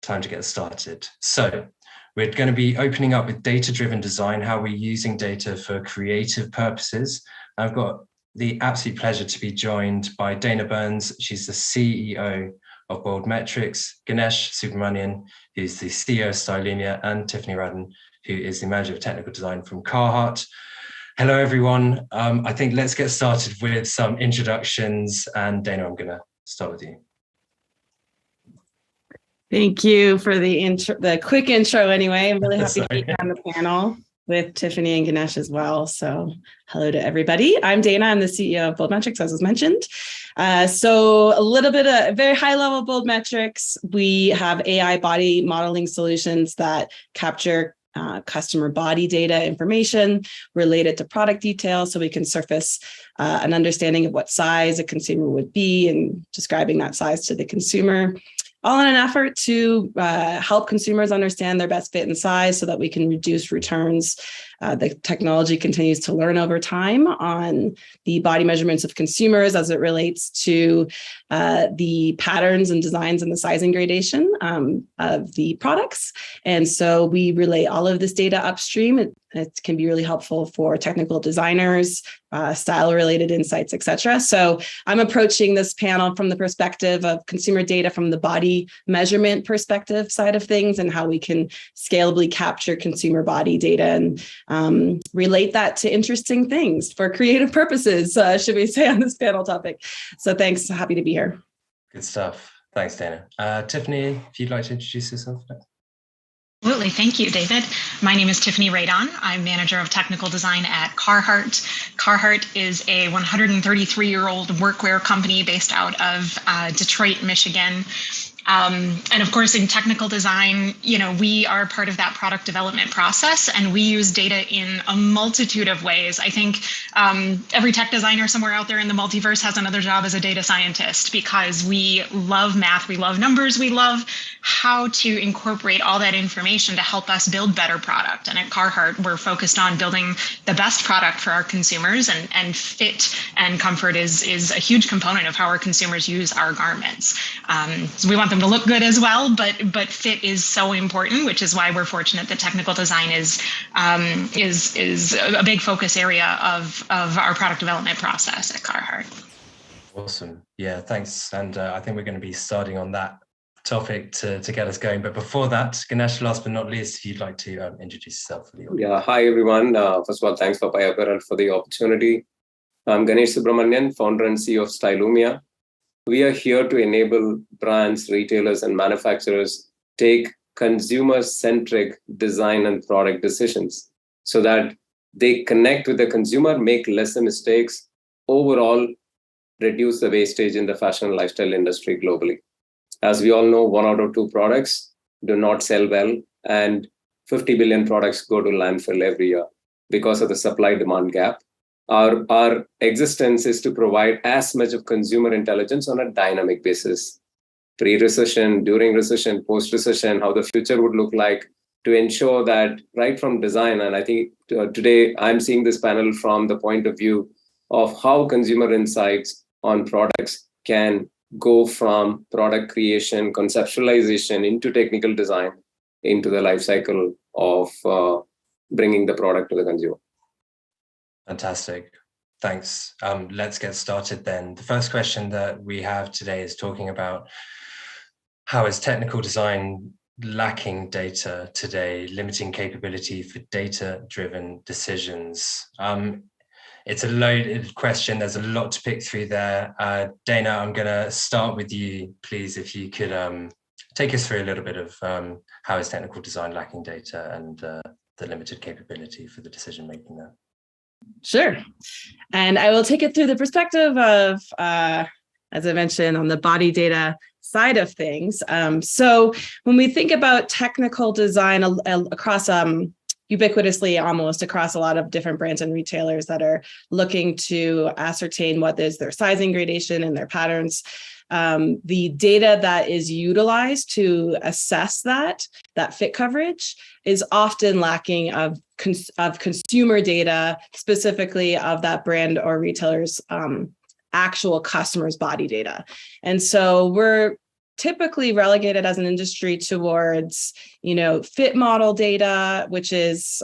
time to get started. So we're going to be opening up with data-driven design, how we're using data for creative purposes. I've got the absolute pleasure to be joined by Daina Burns. She's the CEO of Bold Metrics, Ganesh Subramanian, who's the CEO of Stylumia, and Tiffany Radon, who is the Manager of Technical Design from Carhartt. Hello, everyone. I think let's get started with some introductions. And Daina, I'm going to start with you. Thank you for the quick intro anyway. I'm really happy to be on the panel with Tiffany and Ganesh as well. So hello to everybody. I'm Daina. I'm the CEO of Bold Metrics, as was mentioned. So a little bit of very high level Bold Metrics. We have AI body modeling solutions that capture customer body data information related to product details, so we can surface an understanding of what size a consumer would be and describing that size to the consumer, all in an effort to help consumers understand their best fit and size so that we can reduce returns. The technology continues to learn over time on the body measurements of consumers as it relates to the patterns and designs and the sizing gradation of the products. And so we relay all of this data upstream. It can be really helpful for technical designers, style-related insights, et cetera. So I'm approaching this panel from the perspective of consumer data from the body measurement perspective side of things and how we can scalably capture consumer body data and relate that to interesting things for creative purposes, should we say, on this panel topic. So thanks. Happy to be here. Good stuff. Thanks, Daina. Tiffany, if you'd like to introduce yourself. Absolutely. Thank you, David. My name is Tiffany Radon. I'm Manager of Technical Design at Carhartt. Carhartt is a 133-year-old workwear company based out of Detroit, Michigan. And of course, in technical design, we are part of that product development process, and we use data in a multitude of ways. I think every tech designer somewhere out there in the multiverse has another job as a data scientist, because we love math, we love numbers, we love how to incorporate all that information to help us build better product. And at Carhartt, we're focused on building the best product for our consumers, and fit and comfort is a huge component of how our consumers use our garments. So we want them to look good as well, but fit is so important, which is why we're fortunate that technical design is a big focus area of our product development process at Carhartt. Awesome. Yeah, thanks. And I think we're going to be starting on that topic to get us going. But before that, Ganesh, last but not least, if you'd like to introduce yourself for the audience. Yeah, hi everyone. First of all, thanks for Apparel for the opportunity. I'm Ganesh Subramanian, founder and CEO of Stylumia. We are here to enable brands, retailers, and manufacturers take consumer-centric design and product decisions so that they connect with the consumer, make lesser mistakes, overall reduce the wastage in the fashion and lifestyle industry globally. As we all know, 1 out of 2 products do not sell well, and 50 billion products go to landfill every year because of the supply-demand gap. Our existence is to provide as much of consumer intelligence on a dynamic basis, pre-recession, during recession, post-recession, how the future would look like, to ensure that right from design. And I think today I'm seeing this panel from the point of view of how consumer insights on products can go from product creation, conceptualization, into technical design, into the life cycle of bringing the product to the consumer. Fantastic. Thanks. Let's get started then. The first question that we have today is talking about how is technical design lacking data today, limiting capability for data-driven decisions? It's a loaded question. There's a lot to pick through there. Daina, I'm going to start with you, please, if you could take us through a little bit of how is technical design lacking data and the limited capability for the decision-making there. Sure. And I will take it through the perspective of, as I mentioned, on the body data side of things. So when we think about technical design across ubiquitously almost across a lot of different brands and retailers that are looking to ascertain what is their sizing gradation and their patterns, the data that is utilized to assess that fit coverage is often lacking of consumer data, specifically of that brand or retailer's actual customers' body data. And so we're typically relegated as an industry towards, fit model data, which is,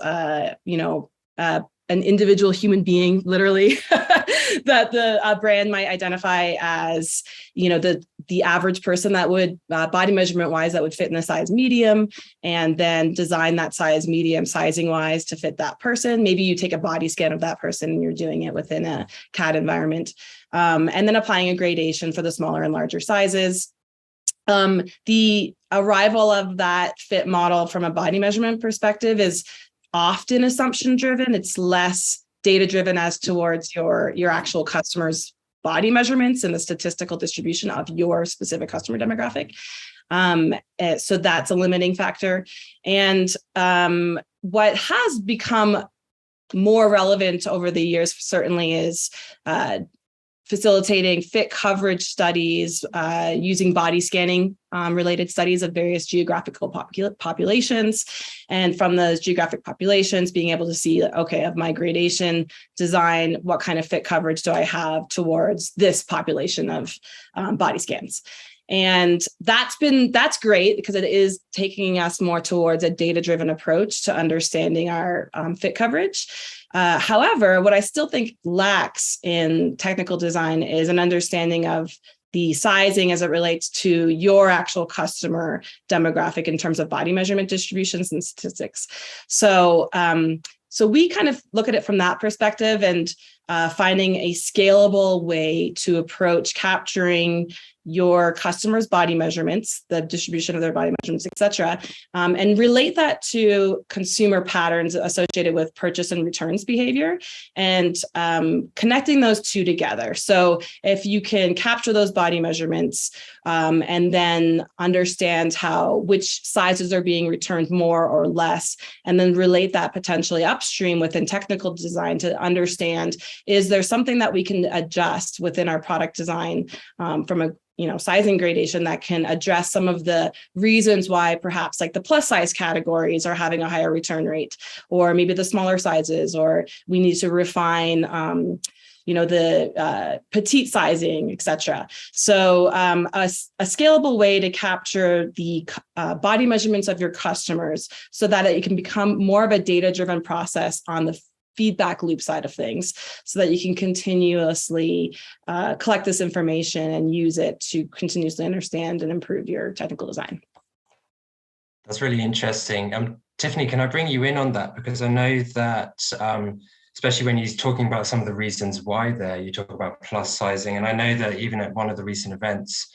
an individual human being, literally, that the brand might identify as, the average person that would, body measurement wise, that would fit in a size medium, and then design that size medium sizing wise to fit that person. Maybe you take a body scan of that person and you're doing it within a CAD environment, and then applying a gradation for the smaller and larger sizes. The arrival of that fit model from a body measurement perspective is often assumption driven. It's less data driven as towards your actual customers' body measurements and the statistical distribution of your specific customer demographic. So that's a limiting factor. And what has become more relevant over the years certainly is facilitating fit coverage studies, using body scanning related studies of various geographical populations. And from those geographic populations, being able to see, okay, of my gradation design, what kind of fit coverage do I have towards this population of body scans? And that's great because it is taking us more towards a data-driven approach to understanding our fit coverage. However, what I still think lacks in technical design is an understanding of the sizing as it relates to your actual customer demographic in terms of body measurement distributions and statistics. So we kind of look at it from that perspective and finding a scalable way to approach capturing your customers' body measurements, the distribution of their body measurements, et cetera, and relate that to consumer patterns associated with purchase and returns behavior, and connecting those two together. So if you can capture those body measurements and then understand which sizes are being returned more or less, and then relate that potentially upstream within technical design to understand, is there something that we can adjust within our product design from a sizing gradation that can address some of the reasons why perhaps like the plus size categories are having a higher return rate, or maybe the smaller sizes, or we need to refine the petite sizing, et cetera. So a scalable way to capture the body measurements of your customers so that it can become more of a data-driven process on the feedback loop side of things, so that you can continuously collect this information and use it to continuously understand and improve your technical design. That's really interesting. Tiffany, can I bring you in on that? Because I know that, especially when you're talking about some of the reasons why you talk about plus sizing. And I know that even at one of the recent events,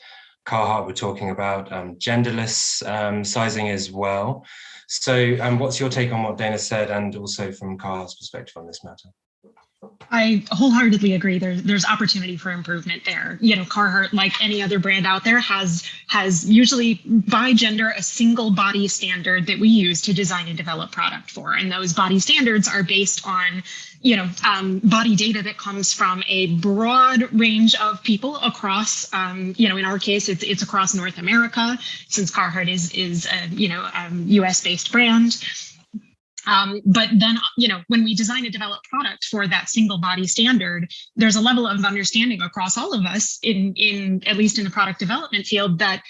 Carhartt were talking about genderless sizing as well. So what's your take on what Daina said, and also from Carhartt's perspective on this matter? I wholeheartedly agree. There's opportunity for improvement there. Carhartt, like any other brand out there, has usually by gender a single body standard that we use to design and develop product for. And those body standards are based on body data that comes from a broad range of people across, in our case, it's across North America, since Carhartt is a US-based brand. But then, when we design and develop product for that single body standard, there's a level of understanding across all of us in at least in the product development field that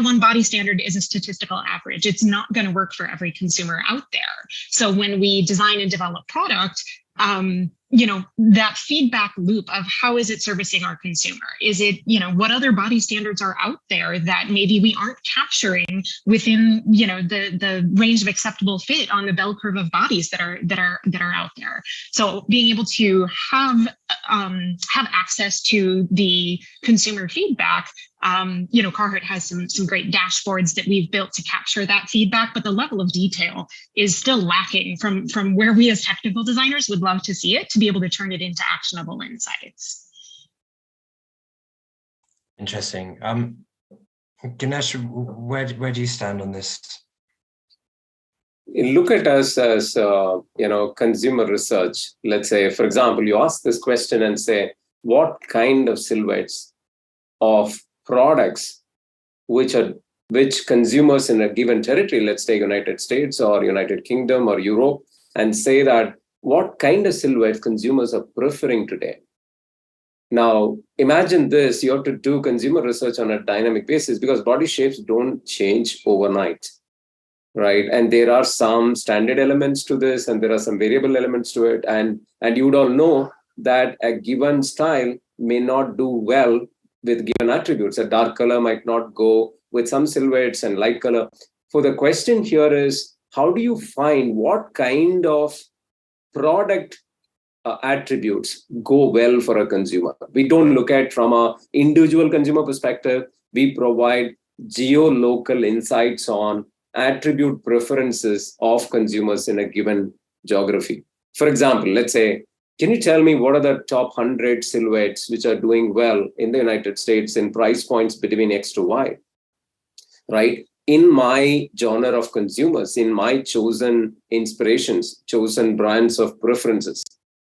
one body standard is a statistical average. It's not going to work for every consumer out there. So when we design and develop product, that feedback loop of how is it servicing our consumer? Is it, what other body standards are out there that maybe we aren't capturing within, the range of acceptable fit on the bell curve of bodies that are out there. So being able to have access to the consumer feedback. Carhartt has some great dashboards that we've built to capture that feedback, but the level of detail is still lacking from where we as technical designers would love to see it, to be able to turn it into actionable insights. Interesting. Ganesh, where do you stand on this? Look at us as consumer research. Let's say, for example, you ask this question and say, what kind of silhouettes of products which consumers in a given territory, let's take United States or United Kingdom or Europe, and say that what kind of silhouettes consumers are preferring today. Now, imagine this, you have to do consumer research on a dynamic basis because body shapes don't change overnight, right? And there are some standard elements to this, and there are some variable elements to it. And you would all know that a given style may not do well with given attributes. A dark color might not go with some silhouettes and light color. So the question here is, how do you find what kind of product attributes go well for a consumer? We don't look at from a individual consumer perspective. We provide geo-local insights on attribute preferences of consumers in a given geography. For example, let's say, can you tell me what are the top 100 silhouettes which are doing well in the United States in price points between X to Y, right? In my genre of consumers, in my chosen inspirations, chosen brands of preferences.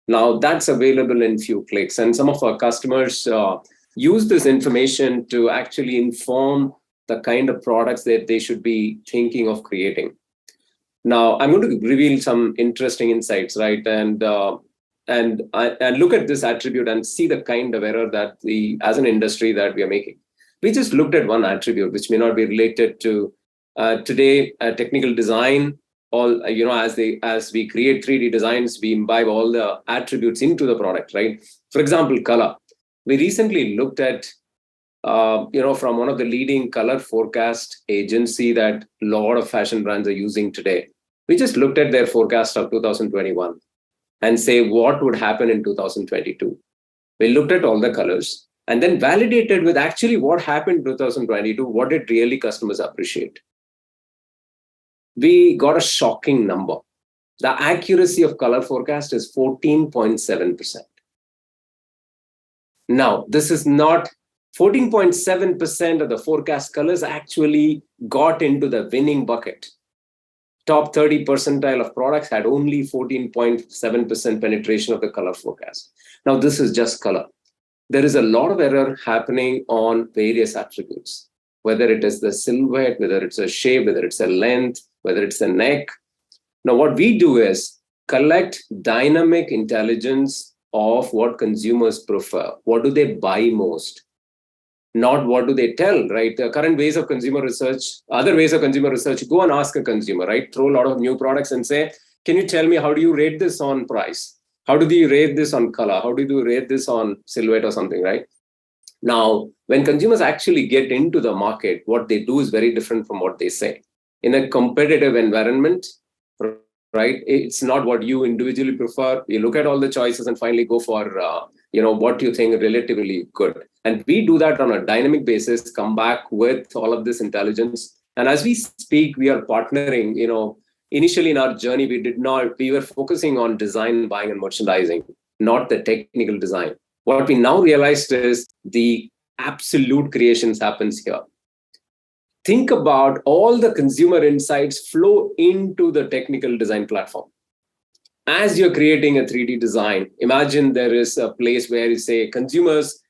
Now that's available in few clicks. And some of our customers use this information to actually inform the kind of products that they should be thinking of creating. Now I'm going to reveal some interesting insights, right? And look at this attribute and see the kind of error that as an industry that we are making. We just looked at one attribute, which may not be related to today technical design. All, as we create 3D designs, we imbibe all the attributes into the product, right? For example, color. We recently looked at, from one of the leading color forecast agency that a lot of fashion brands are using today. We just looked at their forecast of 2021 and say what would happen in 2022. We looked at all the colors and then validated with actually what happened in 2022, what did really customers appreciate. We got a shocking number. The accuracy of color forecast is 14.7%. Now, this is not 14.7% of the forecast colors actually got into the winning bucket. Top 30 percentile of products had only 14.7% penetration of the color forecast. Now, this is just color. There is a lot of error happening on various attributes, whether it is the silhouette, whether it's a shape, whether it's a length, whether it's a neck. Now, what we do is collect dynamic intelligence of what consumers prefer. What do they buy most? Not what do they tell, right? The current ways of consumer research, other ways of consumer research, go and ask a consumer, right? Throw a lot of new products and say, can you tell me, how do you rate this on price? How do you rate this on color? How do you rate this on silhouette or something, right? Now, when consumers actually get into the market, what they do is very different from what they say. In a competitive environment, right, it's not what you individually prefer. You look at all the choices and finally go for what you think relatively good. And we do that on a dynamic basis, come back with all of this intelligence. And as we speak, we are partnering. Initially in our journey, we were focusing on design, buying, and merchandising, not the technical design. What we now realized is the absolute creations happens here. Think about all the consumer insights flow into the technical design platform. As you're creating a 3D design, imagine there is a place where you say, consumers,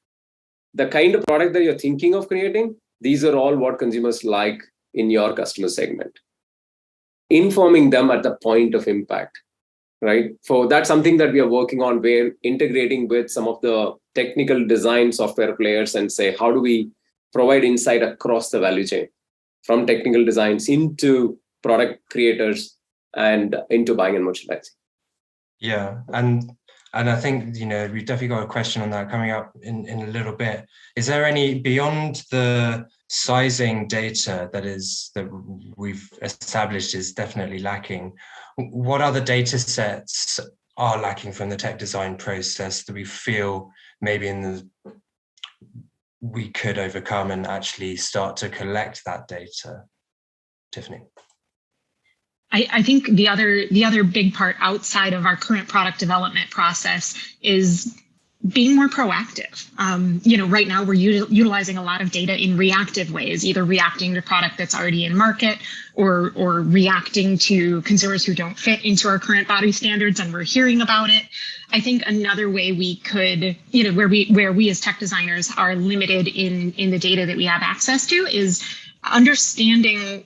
the kind of product that you're thinking of creating, these are all what consumers like in your customer segment. Informing them at the point of impact, right? So that's something that we are working on. We're integrating with some of the technical design software players and say, how do we provide insight across the value chain, from technical designs into product creators and into buying and merchandising. Yeah, and I think we've definitely got a question on that coming up in a little bit. Is there any, beyond the sizing data that we've established is definitely lacking, what other data sets are lacking from the tech design process that we feel maybe we could overcome and actually start to collect that data? Tiffany? I think the other big part outside of our current product development process is being more proactive. Right now we're utilizing a lot of data in reactive ways, either reacting to product that's already in market or reacting to consumers who don't fit into our current body standards and we're hearing about it. I think another way we could, where we as tech designers are limited in the data that we have access to is understanding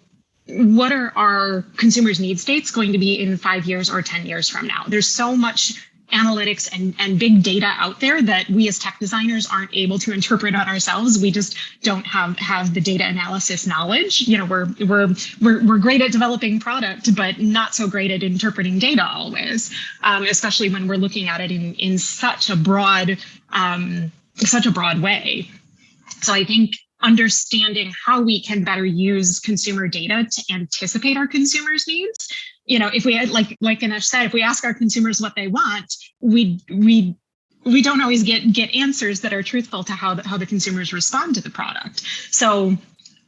what are our consumers' need states going to be in 5 years or 10 years from now. There's so much analytics and big data out there that we as tech designers aren't able to interpret on ourselves. We just don't have the data analysis knowledge. You know, we're great at developing product, but not so great at interpreting data always, especially when we're looking at it in such a broad way. So I think understanding how we can better use consumer data to anticipate our consumers' needs. You know, if we had, like Ganesh said, if we ask our consumers what they want, we don't always get answers that are truthful to how the consumers respond to the product. So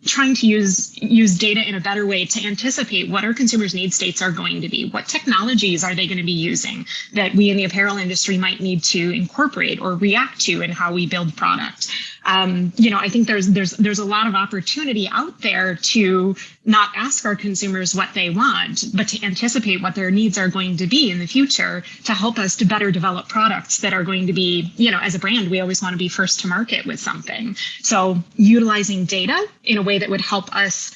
trying to use data in a better way to anticipate what our consumers' need states are going to be, what technologies are they going to be using that we in the apparel industry might need to incorporate or react to in how we build product. You know, I think there's a lot of opportunity out there to not ask our consumers what they want, but to anticipate what their needs are going to be in the future to help us to better develop products that are going to be, you know, as a brand, we always want to be first to market with something. So utilizing data in a way that would help us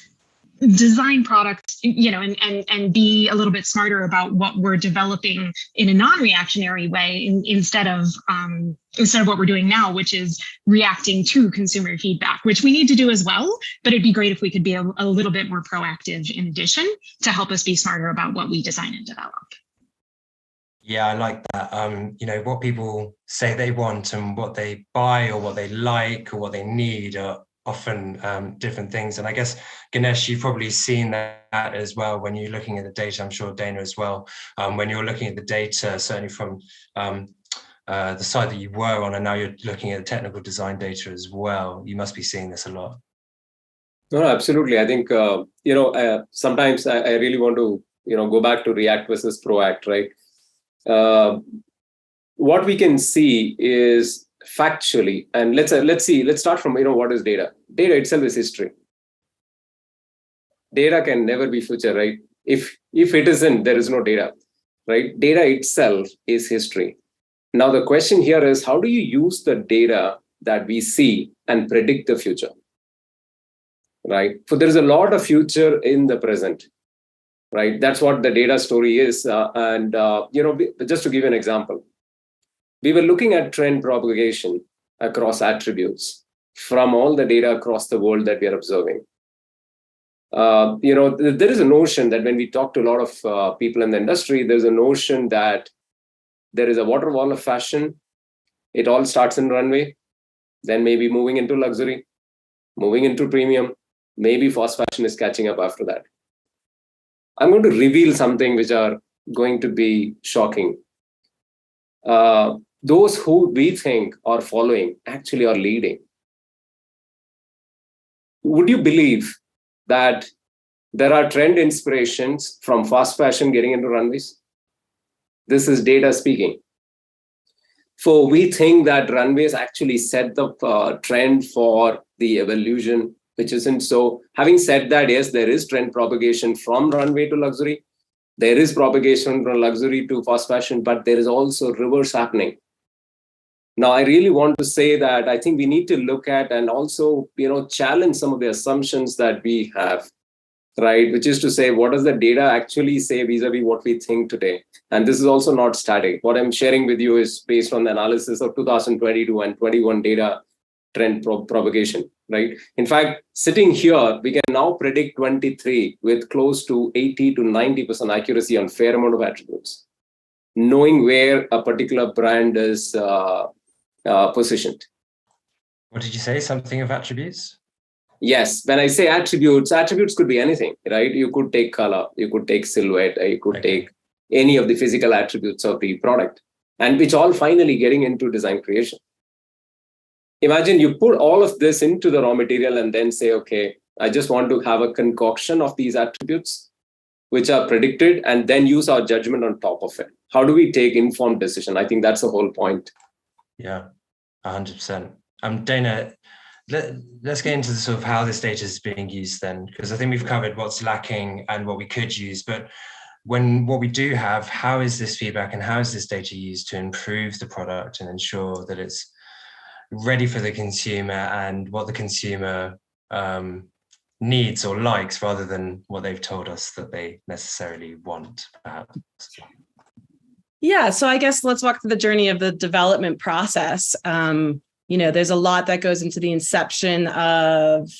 design products, you know, and be a little bit smarter about what we're developing in a non-reactionary way instead of what we're doing now, which is reacting to consumer feedback, which we need to do as well. But it'd be great if we could be a little bit more proactive in addition to help us be smarter about what we design and develop. Yeah, I like that. You know, what people say they want and what they buy or what they like or what they need are often different things. And I guess, Ganesh, you've probably seen that as well when you're looking at the data. I'm sure Daina as well. When you're looking at the data, certainly from the side that you were on, and now you're looking at the technical design data as well, you must be seeing this a lot. No, absolutely. I think, you know, sometimes I really want to, you know, go back to react versus proact, right? What we can see is factually, and let's start from, you know, what is data? Data itself is history. Data can never be future, right? If it isn't, there is no data, right? Data itself is history. Now, the question here is, how do you use the data that we see and predict the future, right? So there's a lot of future in the present, right? That's what the data story is. You know, just to give you an example, we were looking at trend propagation across attributes from all the data across the world that we are observing. You know, there is a notion that when we talk to a lot of people in the industry, there's a notion that there is a waterfall of fashion. It all starts in runway, then maybe moving into luxury, moving into premium, maybe fast fashion is catching up after that. I'm going to reveal something which are going to be shocking. Those who we think are following actually are leading. Would you believe that there are trend inspirations from fast fashion getting into runways? This is data speaking. So we think that runways actually set the trend for the evolution, which isn't so. Having said that, yes, there is trend propagation from runway to luxury. There is propagation from luxury to fast fashion, but there is also reverse happening. Now, I really want to say that I think we need to look at and also, you know, challenge some of the assumptions that we have, right? Which is to say, what does the data actually say vis-a-vis what we think today? And this is also not static. What I'm sharing with you is based on the analysis of 2022 and 21 data trend propagation, right? In fact, sitting here, we can now predict 23 with close to 80 to 90% accuracy on fair amount of attributes, knowing where a particular brand is positioned. What did you say? Something of attributes? Yes. When I say attributes could be anything, right? You could take color, you could take silhouette, you could take any of the physical attributes of the product, and which all finally getting into design creation. Imagine you put all of this into the raw material and then say, okay, I just want to have a concoction of these attributes which are predicted and then use our judgment on top of it. How do we take informed decision? I think that's the whole point. Yeah, 100%. Daina, let's get into the sort of how this data is being used then, because I think we've covered what's lacking and what we could use, but what we do have, how is this feedback and how is this data used to improve the product and ensure that it's ready for the consumer and what the consumer needs or likes rather than what they've told us that they necessarily want, perhaps? Yeah, so I guess let's walk through the journey of the development process. There's a lot that goes into the inception of,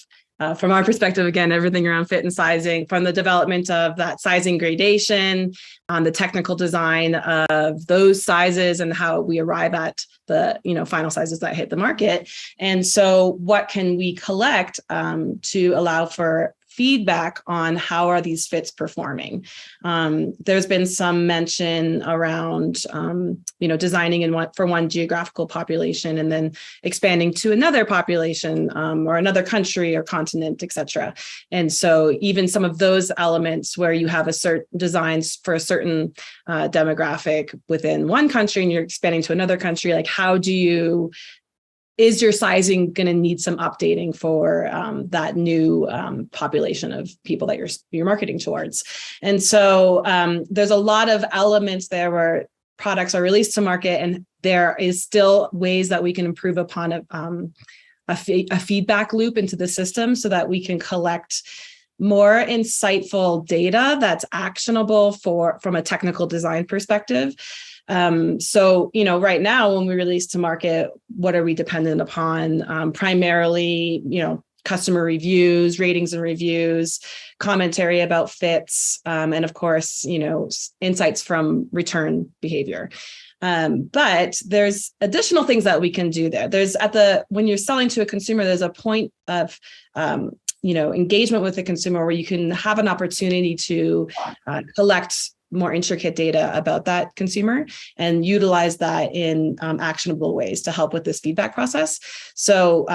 from our perspective, again, everything around fit and sizing, from the development of that sizing gradation, the technical design of those sizes and how we arrive at the final sizes that hit the market. And so what can we collect to allow for feedback on how are these fits performing? There's been some mention around, designing for one geographical population and then expanding to another population or another country or continent, et cetera. And so even some of those elements where you have a certain designs for a certain demographic within one country and you're expanding to another country, like is your sizing going to need some updating for that new population of people that you're marketing towards? And so there's a lot of elements there where products are released to market, and there is still ways that we can improve upon a feedback loop into the system so that we can collect more insightful data that's actionable from a technical design perspective. So, right now when we release to market, what are we dependent upon? Primarily, customer reviews, ratings and reviews, commentary about fits, and of course, insights from return behavior. But there's additional things that we can do there. When you're selling to a consumer, there's a point of, engagement with the consumer where you can have an opportunity to collect more intricate data about that consumer and utilize that in actionable ways to help with this feedback process. So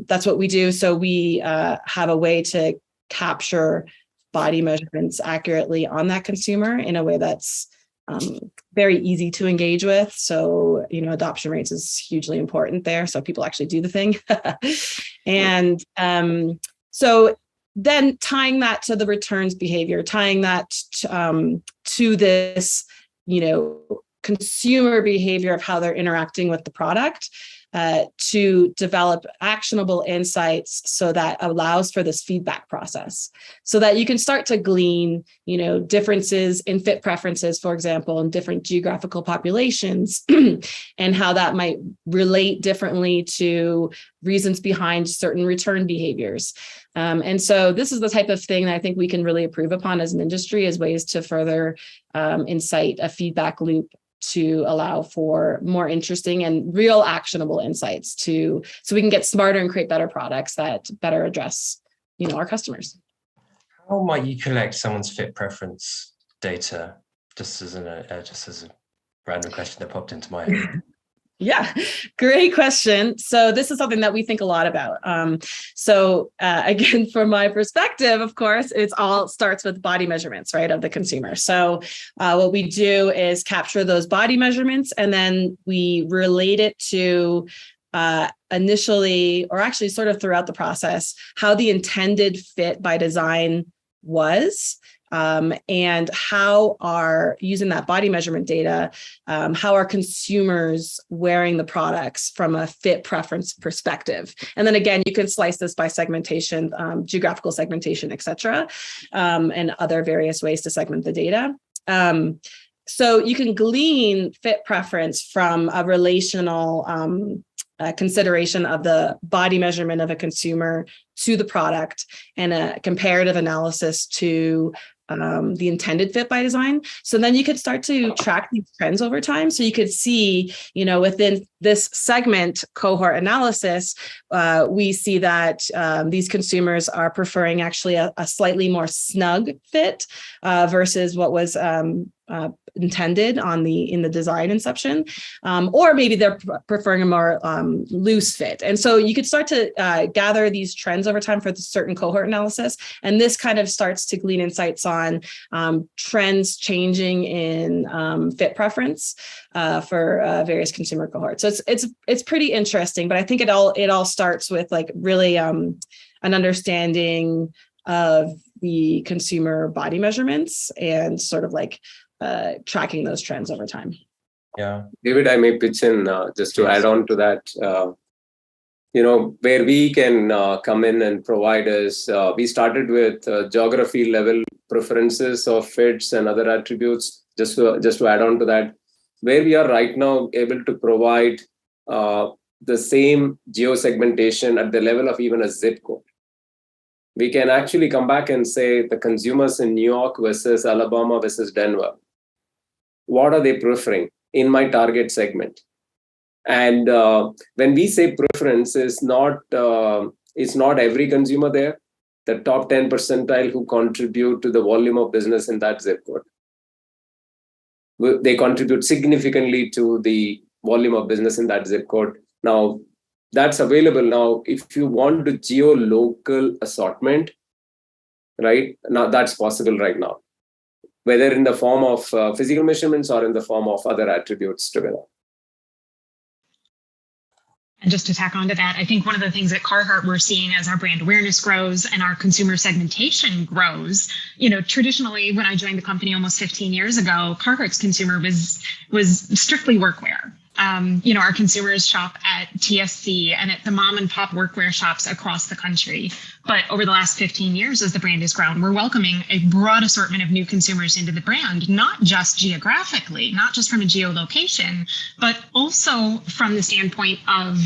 that's what we do. So we have a way to capture body measurements accurately on that consumer in a way that's very easy to engage with. So, adoption rates is hugely important there. So people actually do the thing. And so then tying that to the returns behavior, tying that to this, consumer behavior of how they're interacting with the product to develop actionable insights so that allows for this feedback process so that you can start to glean, differences in fit preferences, for example, in different geographical populations and how that might relate differently to reasons behind certain return behaviors. And so this is the type of thing that I think we can really improve upon as an industry as ways to further incite a feedback loop to allow for more interesting and real actionable insights so we can get smarter and create better products that better address, our customers. How might you collect someone's fit preference data? Just as a random question that popped into my head. Yeah, great question. So this is something that we think a lot about. Again, from my perspective, of course, it all starts with body measurements, right, of the consumer. So what we do is capture those body measurements, and then we relate it to initially, or actually sort of throughout the process, how the intended fit by design was. And how are using that body measurement data, how are consumers wearing the products from a fit preference perspective? And then again, you can slice this by segmentation, geographical segmentation, et cetera, and other various ways to segment the data. So you can glean fit preference from a relational consideration of the body measurement of a consumer to the product and a comparative analysis to the intended fit by design. So then you could start to track these trends over time. So you could see, within this segment cohort analysis, we see that these consumers are preferring actually a slightly more snug fit versus what was intended in the design inception, or maybe they're preferring a more loose fit. And so you could start to gather these trends over time for the certain cohort analysis. And this kind of starts to glean insights on trends changing in fit preference for various consumer cohorts. So it's pretty interesting, but I think it all starts with like really an understanding of the consumer body measurements and sort of like tracking those trends over time. Yeah. David, I may pitch in just to add on to that. Where we can come in and provide is, we started with geography level preferences of fits and other attributes. Just to add on to that, where we are right now able to provide the same geo-segmentation at the level of even a zip code. We can actually come back and say the consumers in New York versus Alabama versus Denver, what are they preferring in my target segment? And when we say preference, it's not every consumer there, the top 10 percentile who contribute to the volume of business in that zip code. They contribute significantly to the volume of business in that zip code. Now, that's available now. If you want to geo-local assortment, right, now that's possible right now, whether in the form of physical measurements or in the form of other attributes together. And just to tack onto that, I think one of the things at Carhartt we're seeing as our brand awareness grows and our consumer segmentation grows, traditionally when I joined the company almost 15 years ago, Carhartt's consumer was strictly workwear. Our consumers shop at TSC and at the mom and pop workwear shops across the country. But over the last 15 years, as the brand has grown, we're welcoming a broad assortment of new consumers into the brand, not just geographically, not just from a geolocation, but also from the standpoint of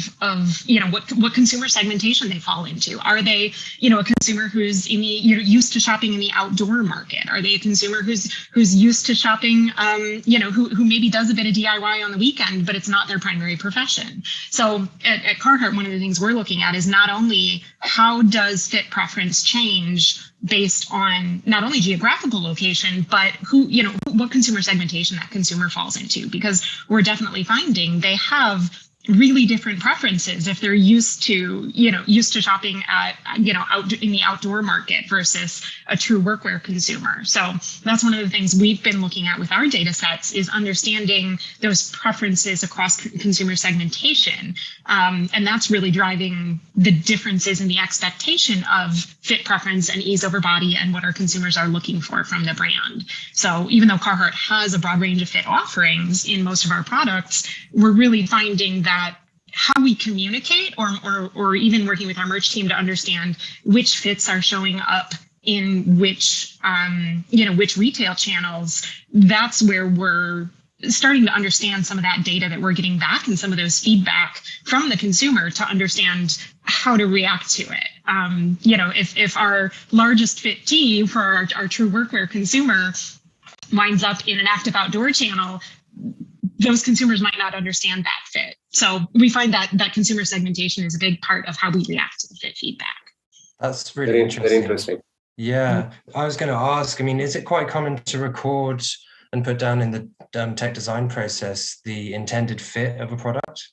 what consumer segmentation they fall into. Are they, a consumer who's used to shopping in the outdoor market? Are they a consumer who's used to shopping, who maybe does a bit of DIY on the weekend, but it's not their primary profession? So at Carhartt, one of the things we're looking at is not only how does fit preference change based on not only geographical location, but what consumer segmentation that consumer falls into, because we're definitely finding they have really different preferences if they're used to shopping at, out in the outdoor market versus a true workwear consumer. So that's one of the things we've been looking at with our data sets is understanding those preferences across consumer segmentation. And that's really driving the differences in the expectation of fit preference and ease over body and what our consumers are looking for from the brand. So even though Carhartt has a broad range of fit offerings in most of our products, we're really finding that how we communicate or even working with our merch team to understand which fits are showing up in which retail channels, that's where we're starting to understand some of that data that we're getting back and some of those feedback from the consumer to understand how to react to it. If our largest fit tee for our true workwear consumer winds up in an active outdoor channel, those consumers might not understand that fit. So we find that consumer segmentation is a big part of how we react to the fit feedback. That's really interesting. Very interesting. Yeah, I was going to ask, is it quite common to record and put down in the tech design process the intended fit of a product?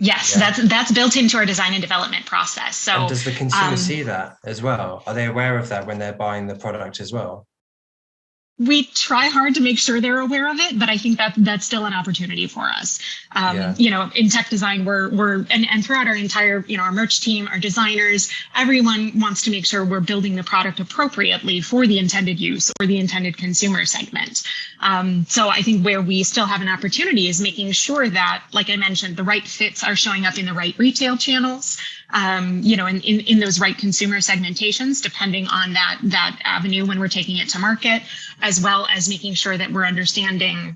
Yes, yeah. That's built into our design and development process. So and does the consumer see that as well? Are they aware of that when they're buying the product as well? We try hard to make sure they're aware of it, but I think that's still an opportunity for us. In tech design, we're throughout our entire, our merch team, our designers, everyone wants to make sure we're building the product appropriately for the intended use or the intended consumer segment. So I think where we still have an opportunity is making sure that, like I mentioned, the right fits are showing up in the right retail channels, in those right consumer segmentations, depending on that avenue when we're taking it to market, as well as making sure that we're understanding,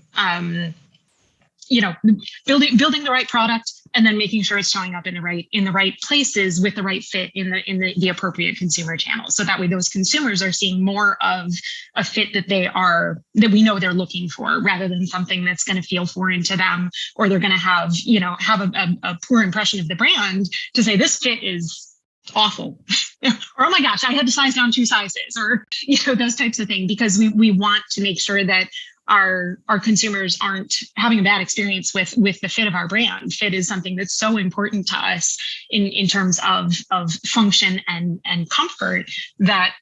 building the right product and then making sure it's showing up in the right places with the right fit in the appropriate consumer channels. So that way those consumers are seeing more of a fit that we know they're looking for, rather than something that's going to feel foreign to them, or they're going to have a poor impression of the brand to say this fit is awful, or oh my gosh, I had to size down 2 sizes, or those types of things, because we want to make sure that our consumers aren't having a bad experience with the fit of our brand. Fit is something that's so important to us in terms of function and comfort, that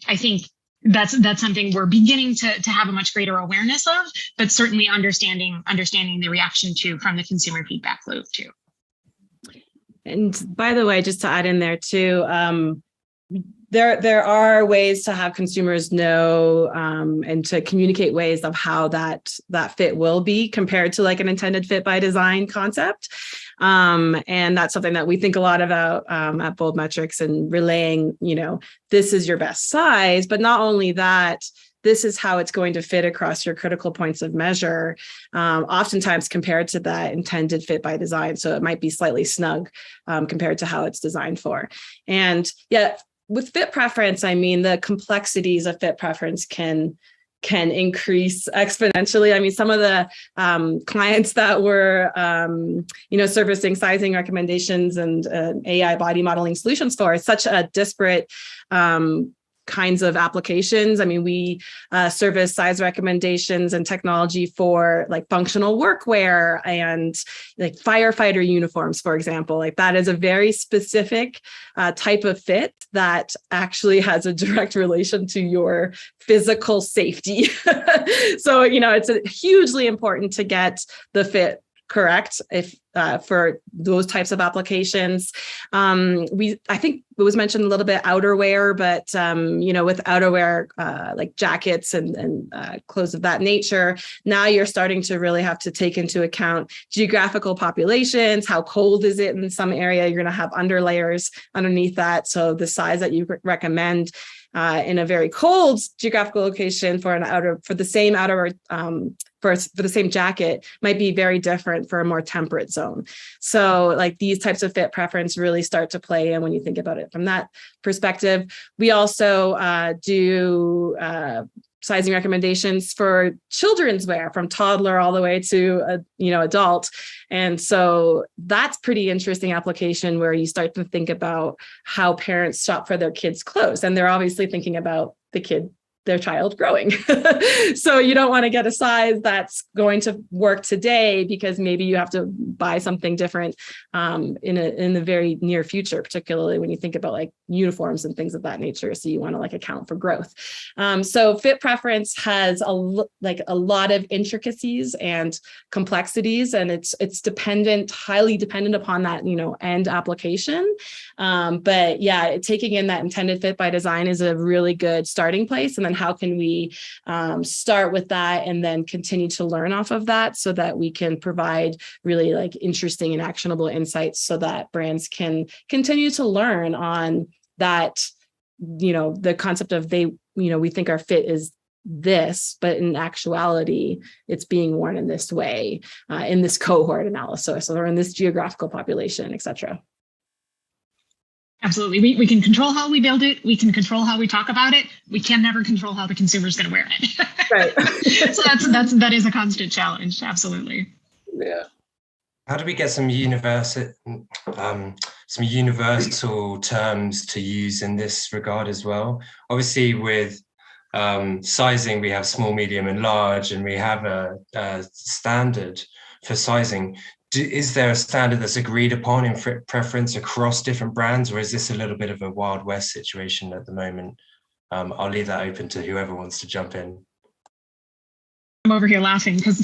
I think that's something we're beginning to have a much greater awareness of, but certainly understanding the reaction to from the consumer feedback loop too. And by the way, just to add in there too, there are ways to have consumers know and to communicate ways of how that fit will be compared to like an intended fit by design concept. And that's something that we think a lot about at Bold Metrics, and relaying, this is your best size. But not only that, this is how it's going to fit across your critical points of measure, oftentimes compared to that intended fit by design. So it might be slightly snug compared to how it's designed for. And yeah, with fit preference, I mean, the complexities of fit preference can increase exponentially. I mean, some of the clients that were, servicing sizing recommendations and AI body modeling solutions for such a disparate kinds of applications. I mean, we service size recommendations and technology for like functional workwear and like firefighter uniforms, for example. Like that is a very specific type of fit that actually has a direct relation to your physical safety. So, it's hugely important to get the fit correct if for those types of applications. I think it was mentioned a little bit outerwear, but with outerwear like jackets and clothes of that nature, now you're starting to really have to take into account geographical populations. How cold is it in some area? You're going to have underlayers underneath that. So the size that you recommend in a very cold geographical location for the same outerwear for the same jacket might be very different for a more temperate zone. So like these types of fit preference really start to play in when you think about it from that perspective. We also do sizing recommendations for children's wear from toddler all the way to adult. And so that's pretty interesting application where you start to think about how parents shop for their kids' clothes. And they're obviously thinking about their child growing. So you don't want to get a size that's going to work today because maybe you have to buy something different in the very near future, particularly when you think about like uniforms and things of that nature. So you want to like account for growth. So fit preference has a lot of intricacies and complexities, and it's highly dependent upon that, end application. But yeah, taking in that intended fit by design is a really good starting place. And then how can we start with that and then continue to learn off of that so that we can provide really like interesting and actionable insights so that brands can continue to learn on that, the concept of we think our fit is this, but in actuality, it's being worn in this way, in this cohort analysis or in this geographical population, et cetera. Absolutely. We can control how we build it. We can control how we talk about it. We can never control how the consumer is going to wear it. Right. So that is a constant challenge. Absolutely. Yeah. How do we get some universal terms to use in this regard as well? Obviously, with sizing, we have small, medium, and large, and we have a standard for sizing. Is there a standard that's agreed upon in fit preference across different brands, or is this a little bit of a Wild West situation at the moment? I'll leave that open to whoever wants to jump in. I'm over here laughing because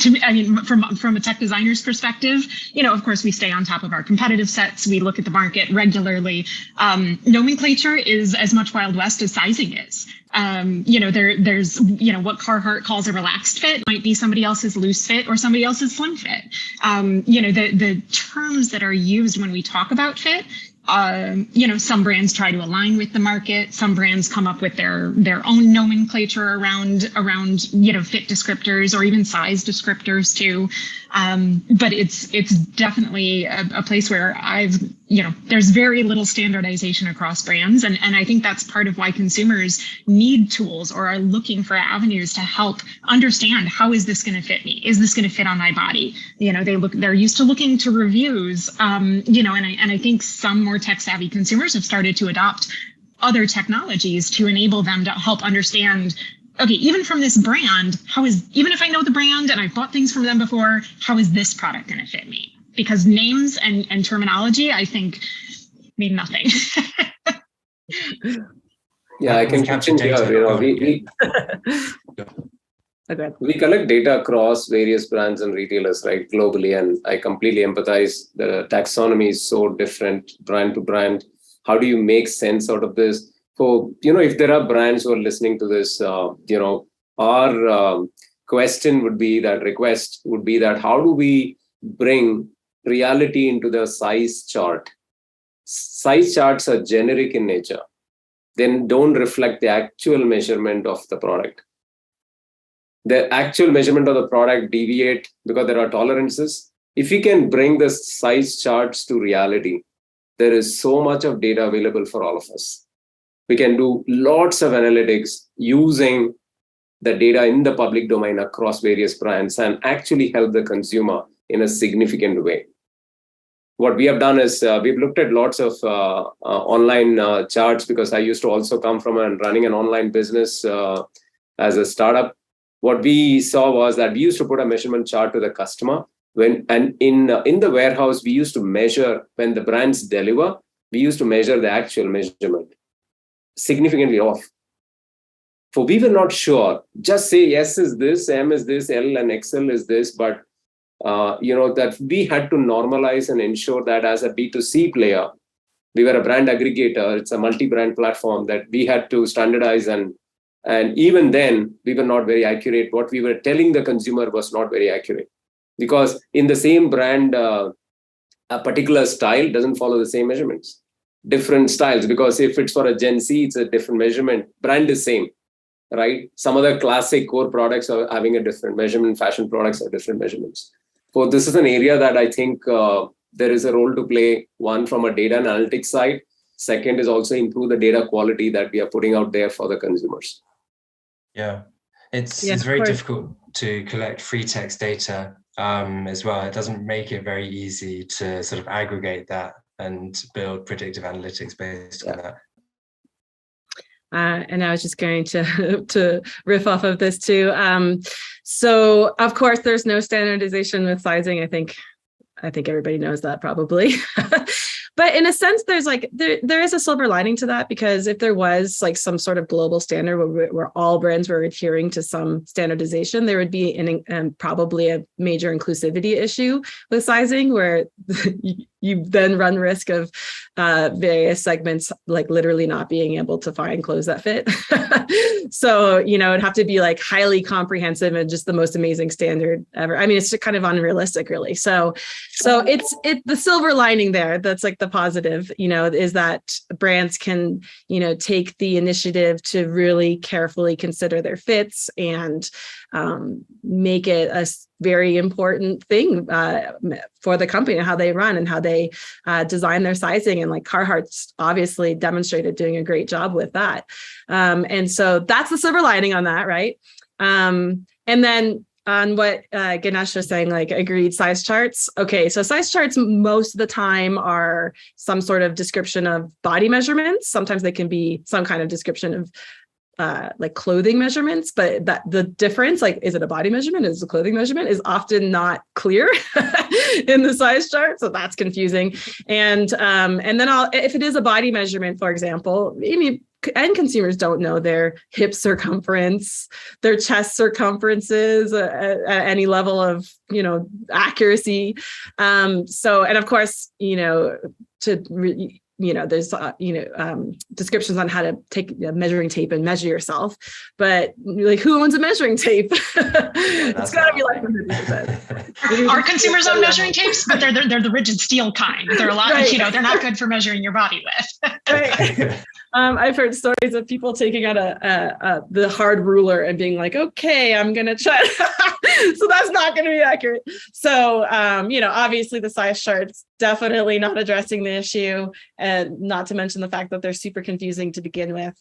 from a tech designer's perspective, of course, we stay on top of our competitive sets. We look at the market regularly. Nomenclature is as much Wild West as sizing is. There's what Carhartt calls a relaxed fit might be somebody else's loose fit or somebody else's slim fit. The terms that are used when we talk about fit, some brands try to align with the market. Some brands come up with their own nomenclature around fit descriptors or even size descriptors too. But it's definitely a place where there's very little standardization across brands. And I think that's part of why consumers need tools or are looking for avenues to help understand, how is this going to fit me? Is this going to fit on my body? They're used to looking to reviews, and I think some more tech savvy consumers have started to adopt other technologies to enable them to help understand, okay, even from this brand, even if I know the brand and I've bought things from them before, how is this product going to fit me? Because names and terminology, I think, mean nothing. Yeah, I can capture data. We collect data across various brands and retailers, right, globally, and I completely empathize. The taxonomy is so different brand to brand. How do you make sense out of this? So, if there are brands who are listening to this, our request would be that how do we bring reality into the size chart? Size charts are generic in nature, then don't reflect the actual measurement of the product. the actual measurement of the product deviate because there are tolerances. If we can bring the size charts to reality, there is so much of data available for all of us. We can do lots of analytics using the data in the public domain across various brands and actually help the consumer in a significant way. What we have done is we've looked at lots of online charts, because I used to also come from running an online business as a startup. What we saw was that we used to put a measurement chart to the customer in the warehouse. We used to measure when the brands deliver. We used to measure the actual measurement significantly off. For we were not sure. Just say S is this, M is this, L and XL is this, but that we had to normalize and ensure that as a B2C player, we were a brand aggregator. It's a multi-brand platform that we had to standardize, and even then we were not very accurate. What we were telling the consumer was not very accurate, because in the same brand, a particular style doesn't follow the same measurements. Different styles, because if it's for a Gen Z, it's a different measurement. Brand is same, right? Some other classic core products are having a different measurement. Fashion products are different measurements. So this is an area that I think there is a role to play. One, from a data and analytics side. Second is also improve the data quality that we are putting out there for the consumers. Yeah, it's very difficult to collect free text data as well. It doesn't make it very easy to sort of aggregate that and build predictive analytics based on that. And I was just going to riff off of this too. So of course, there's no standardization with sizing. I think everybody knows that probably. But in a sense, there's there is a silver lining to that, because if there was like some sort of global standard where all brands were adhering to some standardization, there would be probably a major inclusivity issue with sizing, where you then run risk of various segments like literally not being able to find clothes that fit. So, it'd have to be like highly comprehensive and just the most amazing standard ever. I mean, it's just kind of unrealistic, really. So it's the silver lining there. That's like the positive, is that brands can, take the initiative to really carefully consider their fits and make it a very important thing for the company and how they run and how they design their sizing. And like Carhartt's obviously demonstrated doing a great job with that. And so that's the silver lining on that, right? And then on what Ganesh was saying, like agreed size charts. Okay, so size charts most of the time are some sort of description of body measurements. Sometimes they can be some kind of description of like clothing measurements, but that the difference, like, is it a body measurement? Is it a clothing measurement? Is often not clear in the size chart. So that's confusing. And then if it is a body measurement, for example, end consumers don't know their hip circumference, their chest circumferences at any level of, accuracy. So, and of course, there's, descriptions on how to take a measuring tape and measure yourself, but like, who owns a measuring tape? It's got to be like 100%. Our consumers own measuring tapes, but they're the rigid steel kind. They're a lot, right. They're not good for measuring your body with. Right. I've heard stories of people taking out the hard ruler and being like, okay, I'm going to try. So that's not going to be accurate. So, obviously the size charts definitely not addressing the issue, and not to mention the fact that they're super confusing to begin with.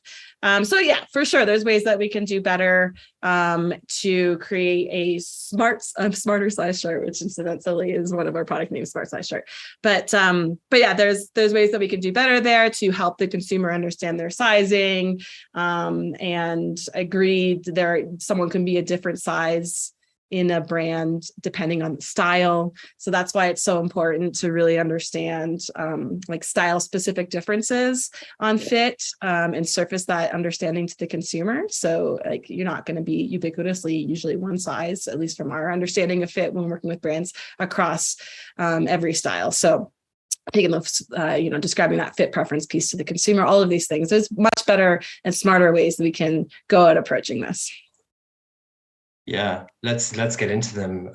So yeah, for sure, there's ways that we can do better to create a smarter size chart, which incidentally is one of our product names, Smart Size Chart. But yeah, there's ways that we can do better there to help the consumer understand their sizing, and agreed someone can be a different size in a brand depending on the style. So that's why it's so important to really understand like style specific differences on fit, and surface that understanding to the consumer. So like, you're not going to be ubiquitously usually one size, at least from our understanding of fit when working with brands across every style. So taking the, describing that fit preference piece to the consumer, all of these things, there's much better and smarter ways that we can go at approaching this. Yeah, let's get into them.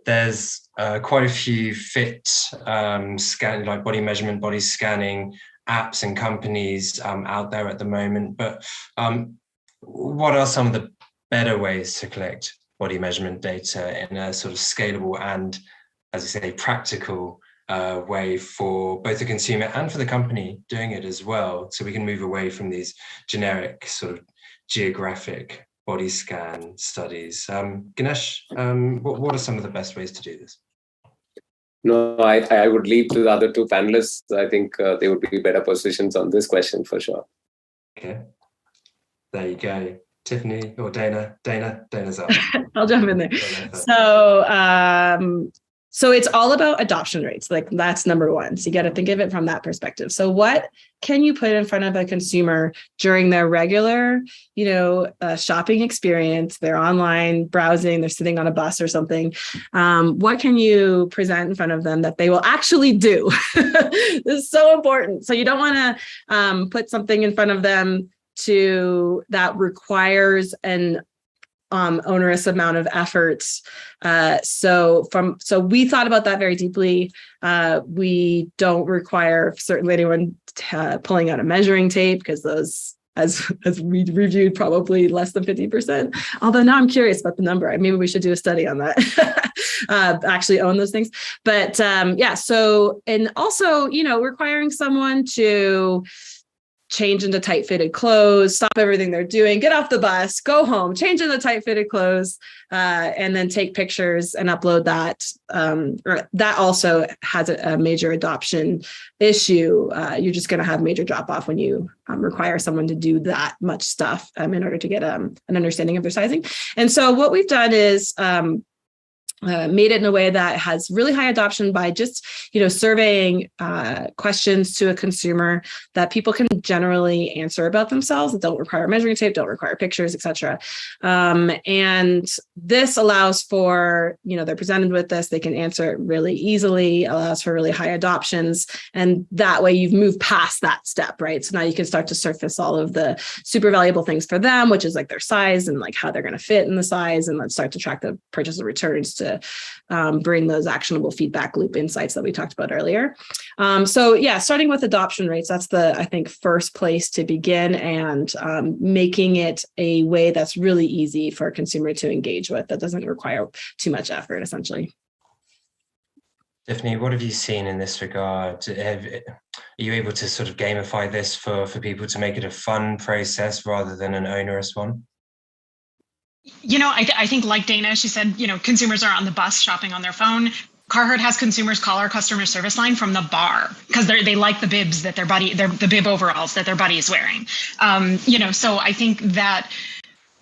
There's quite a few fit scan, like body measurement, body scanning apps and companies out there at the moment. But what are some of the better ways to collect body measurement data in a sort of scalable and, as you say, practical way for both the consumer and for the company doing it as well. So we can move away from these generic sort of geographic body scan studies. Ganesh, what are some of the best ways to do this? No, I would leave to the other two panelists. I think they would be better positions on this question for sure. Okay, there you go. Tiffany or Daina? Daina's up. I'll jump in there. So it's all about adoption rates. Like that's number one. So you got to think of it from that perspective. So what can you put in front of a consumer during their regular, shopping experience? They're online browsing, they're sitting on a bus or something. What can you present in front of them that they will actually do? This is so important. So you don't want to put something in front of them that requires an onerous amount of effort. So we thought about that very deeply. We don't require certainly anyone pulling out a measuring tape, because those, as we reviewed, probably less than 50%. Although now I'm curious about the number. Maybe we should do a study on that. Actually own those things. But so, and also, requiring someone to change into tight-fitted clothes, stop everything they're doing, get off the bus, go home, change into tight-fitted clothes, and then take pictures and upload that. That also has a major adoption issue. You're just going to have major drop-off when you require someone to do that much stuff in order to get an understanding of their sizing. And so what we've done is made it in a way that has really high adoption by just, surveying questions to a consumer that people can generally answer about themselves, that don't require measuring tape, don't require pictures, etc. And this allows for, they're presented with this, they can answer it really easily, allows for really high adoptions. And that way you've moved past that step, right? So now you can start to surface all of the super valuable things for them, which is like their size and like how they're going to fit in the size, and let's start to track the purchase and returns to bring those actionable feedback loop insights that we talked about earlier. Starting with adoption rates, that's the, I think, first place to begin, and making it a way that's really easy for a consumer to engage with, that doesn't require too much effort, essentially. Tiffany, what have you seen in this regard? Are you able to sort of gamify this for people to make it a fun process rather than an onerous one? I think like Daina, she said, consumers are on the bus shopping on their phone. Carhartt has consumers call our customer service line from the bar because they like the bibs that the bib overalls that their buddy is wearing. So I think that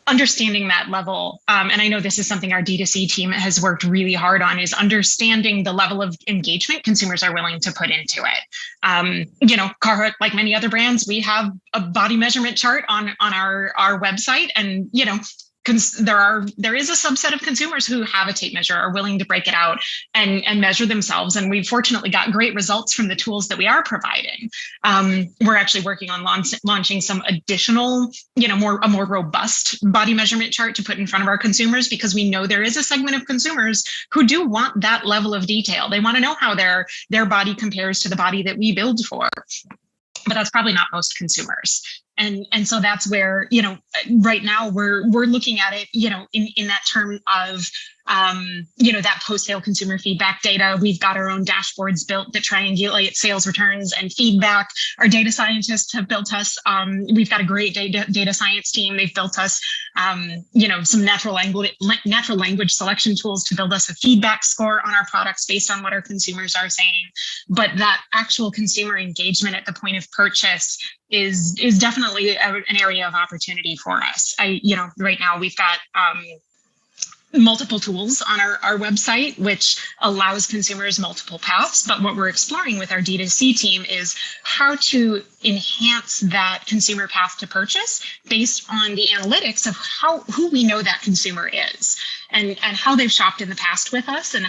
understanding that level, and I know this is something our D2C team has worked really hard on, is understanding the level of engagement consumers are willing to put into it. Carhartt, like many other brands, we have a body measurement chart on our website, and there is a subset of consumers who have a tape measure, are willing to break it out and measure themselves. And we've fortunately got great results from the tools that we are providing. We're actually working on launching some additional, a more robust body measurement chart to put in front of our consumers, because we know there is a segment of consumers who do want that level of detail. They want to know how their body compares to the body that we build for. But that's probably not most consumers. And so that's where, right now we're looking at it, in that term of, that post-sale consumer feedback data. We've got our own dashboards built that triangulate sales returns and feedback. Our data scientists have built us, we've got a great data science team. They've built us, some natural language selection tools to build us a feedback score on our products based on what our consumers are saying. But that actual consumer engagement at the point of purchase is definitely an area of opportunity for us. Right now we've got multiple tools on our website, which allows consumers multiple paths. But what we're exploring with our D2C team is how to enhance that consumer path to purchase based on the analytics of who we know that consumer is, and how they've shopped in the past with us, and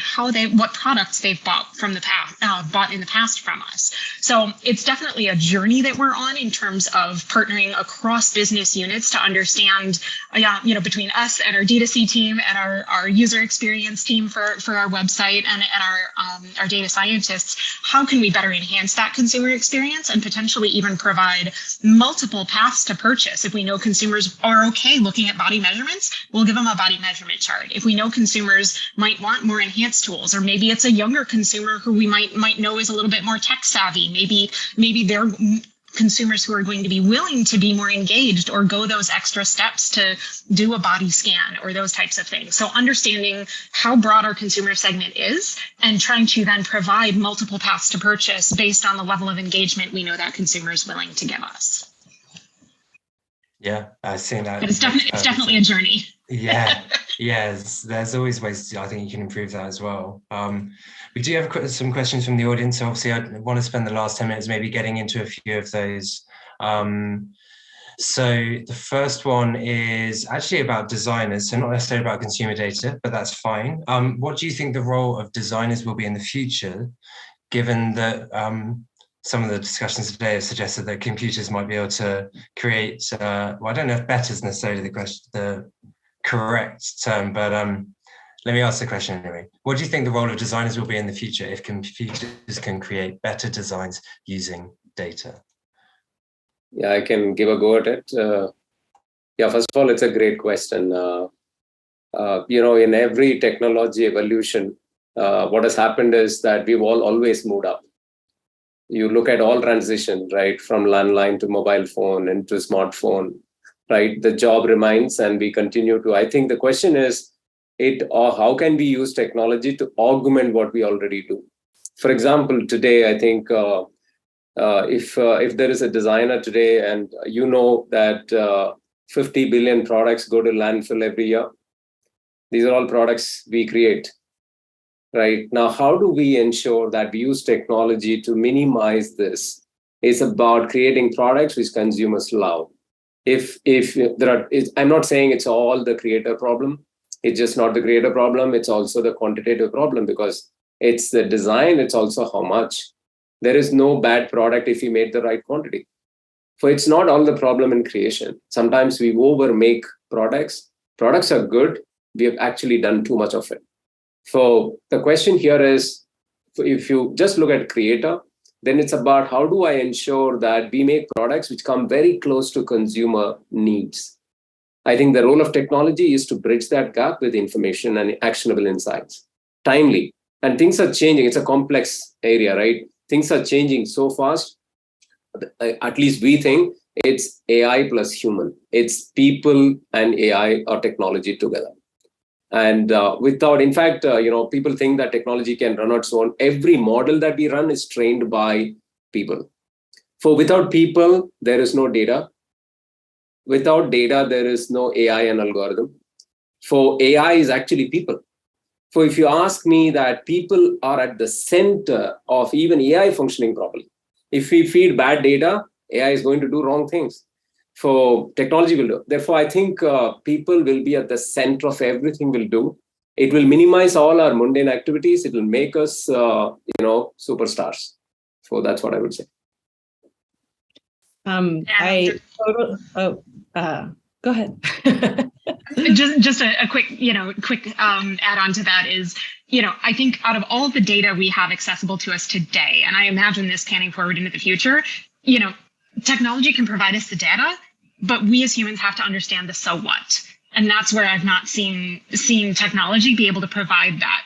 what products they've bought in the past from us. So it's definitely a journey that we're on in terms of partnering across business units to understand, between us and our D2C team and our user experience team for our website and our data scientists, how can we better enhance that consumer experience and potentially even provide multiple paths to purchase. If we know consumers are okay looking at body measurements, we'll give them a body measurement chart. If we know consumers might want more enhanced tools, or maybe it's a younger consumer who we might know is a little bit more tech savvy, maybe they're consumers who are going to be willing to be more engaged or go those extra steps to do a body scan or those types of things. So understanding how broad our consumer segment is and trying to then provide multiple paths to purchase based on the level of engagement we know that consumer is willing to give us. Yeah, I've seen that. But it's definitely a journey. Yeah, yes, there's always ways I think you can improve that as well. We do have some questions from the audience. So obviously, I want to spend the last 10 minutes maybe getting into a few of those. So the first one is actually about designers, so not necessarily about consumer data, but that's fine. What do you think the role of designers will be in the future, given that some of the discussions today have suggested that computers might be able to create, well, I don't know if better is necessarily the correct term, but let me ask the question anyway. What do you think the role of designers will be in the future if computers can create better designs using data? Yeah, I can give a go at it. Yeah, first of all, it's a great question. In every technology evolution, what has happened is that we've always moved up. You look at all transition, right, from landline to mobile phone and to smartphone, right? The job remains, and we continue to. I think the question is, how can we use technology to augment what we already do? For example, today, I think if there is a designer today, and you know that 50 billion products go to landfill every year, these are all products we create. Right now, how do we ensure that we use technology to minimize this? It's about creating products which consumers love. I'm not saying it's all the creator problem. It's just not the creator problem. It's also the quantitative problem, because it's the design. It's also how much. There is no bad product if you made the right quantity. So it's not all the problem in creation. Sometimes we over make products. Products are good. We have actually done too much of it. So the question here is, if you just look at creator, then it's about how do I ensure that we make products which come very close to consumer needs. I think the role of technology is to bridge that gap with information and actionable insights, timely. And things are changing. It's a complex area, right? Things are changing so fast. At least we think it's AI plus human. It's people and AI or technology together. And people think that technology can run on its own. Every model that we run is trained by people. Without people, there is no data. Without data, there is no AI and algorithm. AI is actually people. If you ask me, that people are at the center of even AI functioning properly. If we feed bad data, AI is going to do wrong things. Technology will do. Therefore, I think people will be at the center of everything we'll do. It will minimize all our mundane activities. It will make us, superstars. So that's what I would say. Go ahead. just a quick add on to that is, I think out of all of the data we have accessible to us today, and I imagine this panning forward into the future, technology can provide us the data, but we as humans have to understand the so what. And that's where I've not seen technology be able to provide that.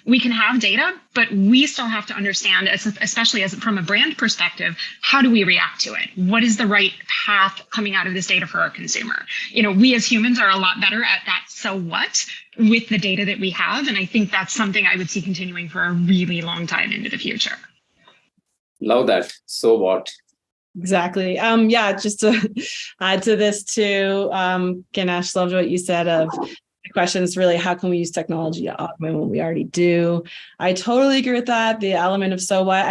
We can have data, but we still have to understand, especially from a brand perspective, how do we react to it? What is the right path coming out of this data for our consumer? We as humans are a lot better at that so what with the data that we have. And I think that's something I would see continuing for a really long time into the future. Love that. So what? Exactly. Just to add to this too, Ganesh, loved what you said of the question is really how can we use technology to augment what we already do? I totally agree with that. The element of so what,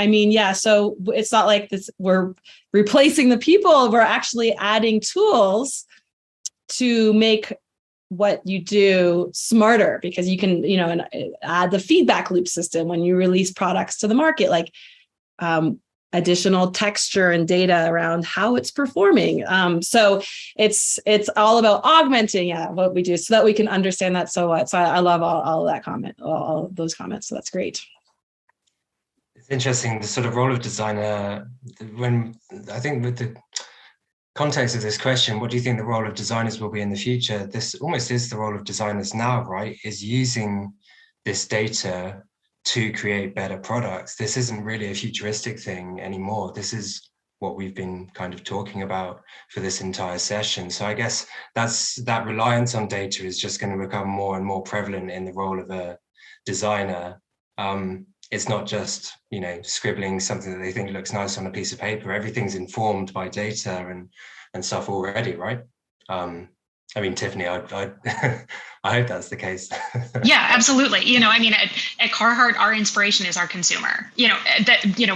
so it's not like this, we're replacing the people, we're actually adding tools to make what you do smarter, because you can, and add the feedback loop system when you release products to the market, like, additional texture and data around how it's performing. So it's all about augmenting what we do so that we can understand that so what. So I love all of that comment, all of those comments. So that's great. It's interesting, the sort of role of designer, when I think with the context of this question, what do you think the role of designers will be in the future? This almost is the role of designers now, right? Is using this data to create better products. This isn't really a futuristic thing anymore. This is what we've been kind of talking about for this entire session. So I guess that reliance on data is just going to become more and more prevalent in the role of a designer. It's not just, you know, scribbling something that they think looks nice on a piece of paper. Everything's informed by data and stuff already, right? I mean, Tiffany, I I hope that's the case. Yeah, absolutely. You know, I mean, at Carhartt, our inspiration is our consumer.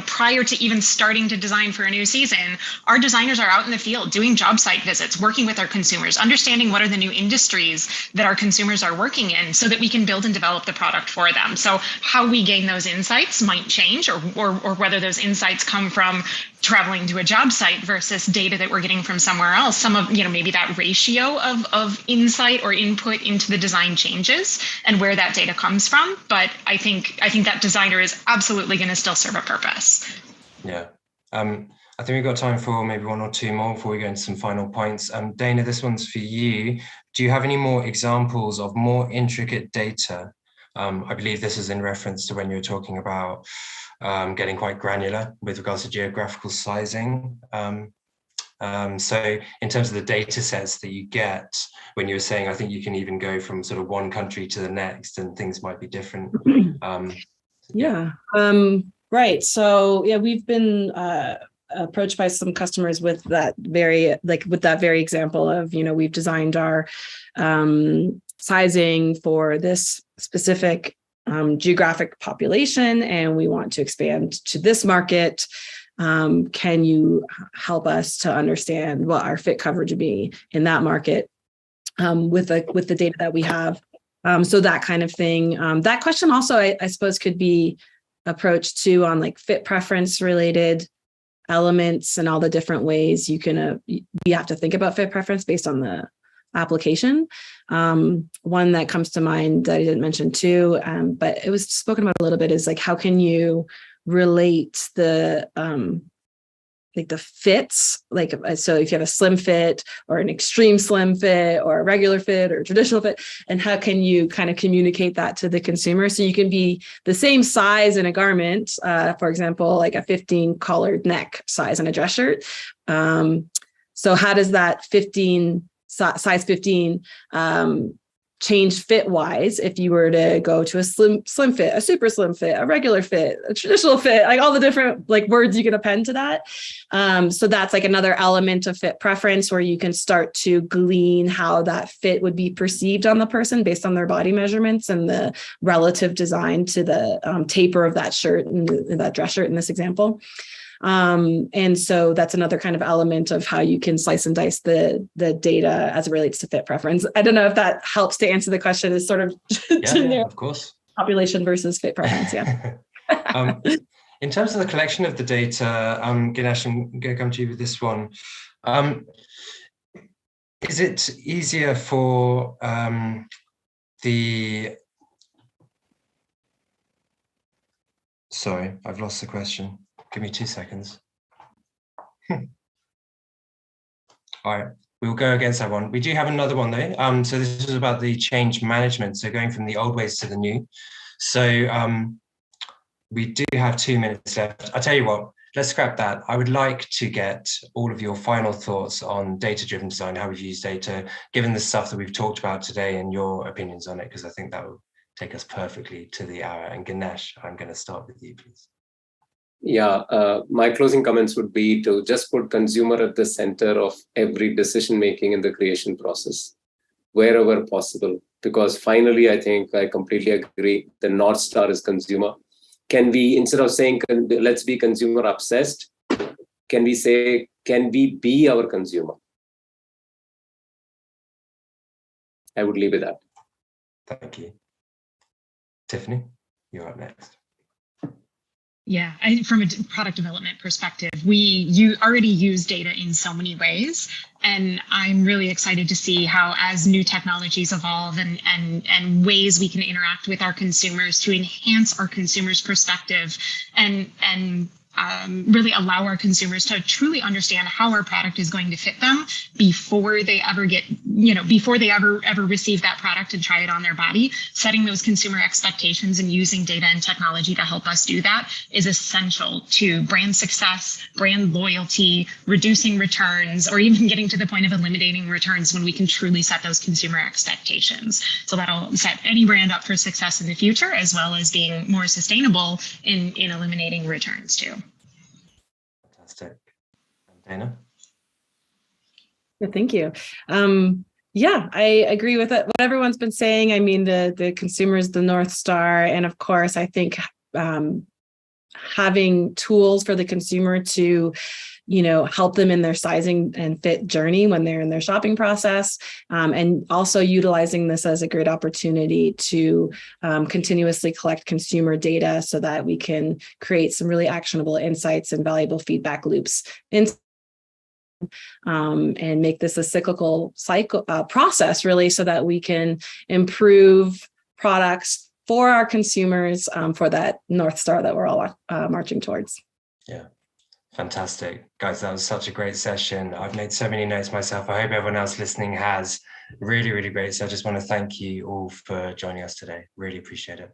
Prior to even starting to design for a new season, our designers are out in the field doing job site visits, working with our consumers, understanding what are the new industries that our consumers are working in so that we can build and develop the product for them. So how we gain those insights might change, or whether those insights come from traveling to a job site versus data that we're getting from somewhere else. Some of, maybe that ratio of insight or input into the design changes and where that data comes from. But I think that designer is absolutely going to still serve a purpose. Yeah. I think we've got time for maybe one or two more before we go into some final points. Daina, this one's for you. Do you have any more examples of more intricate data? I believe this is in reference to when you were talking about getting quite granular with regards to geographical sizing. So in terms of the data sets that you get, when you were saying, I think you can even go from sort of one country to the next and things might be different. Right. So yeah, we've been approached by some customers with that very example of, we've designed our sizing for this specific geographic population, and we want to expand to this market. Can you help us to understand what our fit coverage would be in that market with the data that we have? So that kind of thing. That question also, I suppose, could be approached too on like fit preference related elements and all the different ways you have to think about fit preference based on the application. One that comes to mind that I didn't mention too, but it was spoken about a little bit, is like, how can you relate the fits, so if you have a slim fit or an extreme slim fit or a regular fit or a traditional fit, and how can you kind of communicate that to the consumer so you can be the same size in a garment, for example, like a 15 collared neck size in a dress shirt. So how does that size 15 change fit wise if you were to go to a slim fit, a super slim fit, a regular fit, a traditional fit, like all the different words you can append to that. So that's like another element of fit preference where you can start to glean how that fit would be perceived on the person based on their body measurements and the relative design to the taper of that shirt and that dress shirt in this example. And so that's another kind of element of how you can slice and dice the data as it relates to fit preference. I don't know if that helps to answer the question. Is sort of yeah, of course, population versus fit preference. Yeah. In terms of the collection of the data, Ganesh, I'm going to come to you with this one. Is it easier for Sorry, I've lost the question. Give me 2 seconds. All right, we'll go against that one. We do have another one though. So this is about the change management. So going from the old ways to the new. So we do have 2 minutes left. I'll tell you what, let's scrap that. I would like to get all of your final thoughts on data-driven design, how we've used data, given the stuff that we've talked about today and your opinions on it, because I think that will take us perfectly to the hour. And Ganesh, I'm going to start with you, please. Yeah, my closing comments would be to just put consumer at the center of every decision making in the creation process, wherever possible. Because finally, I think I completely agree, the North Star is consumer. Can we, instead of saying, let's be consumer obsessed, can we say, can we be our consumer? I would leave it at that. Thank you. Tiffany, you're up next. Yeah, from a product development perspective, you already use data in so many ways, and I'm really excited to see how, as new technologies evolve and ways we can interact with our consumers to enhance our consumers' perspective and really allow our consumers to truly understand how our product is going to fit them before they ever before they ever receive that product and try it on their body. Setting those consumer expectations and using data and technology to help us do that is essential to brand success, brand loyalty, reducing returns, or even getting to the point of eliminating returns when we can truly set those consumer expectations. So that'll set any brand up for success in the future, as well as being more sustainable in eliminating returns too. Fantastic. Daina? Yeah, thank you. Yeah, I agree with it, what everyone's been saying. I mean, the consumer is the North Star. And of course, I think having tools for the consumer to, help them in their sizing and fit journey when they're in their shopping process, and also utilizing this as a great opportunity to continuously collect consumer data so that we can create some really actionable insights and valuable feedback loops and make this a cyclical process, really, so that we can improve products for our consumers, for that North Star that we're all marching towards. Yeah. Fantastic. Guys, that was such a great session. I've made so many notes myself. I hope everyone else listening has. Really, really great. So I just want to thank you all for joining us today. Really appreciate it.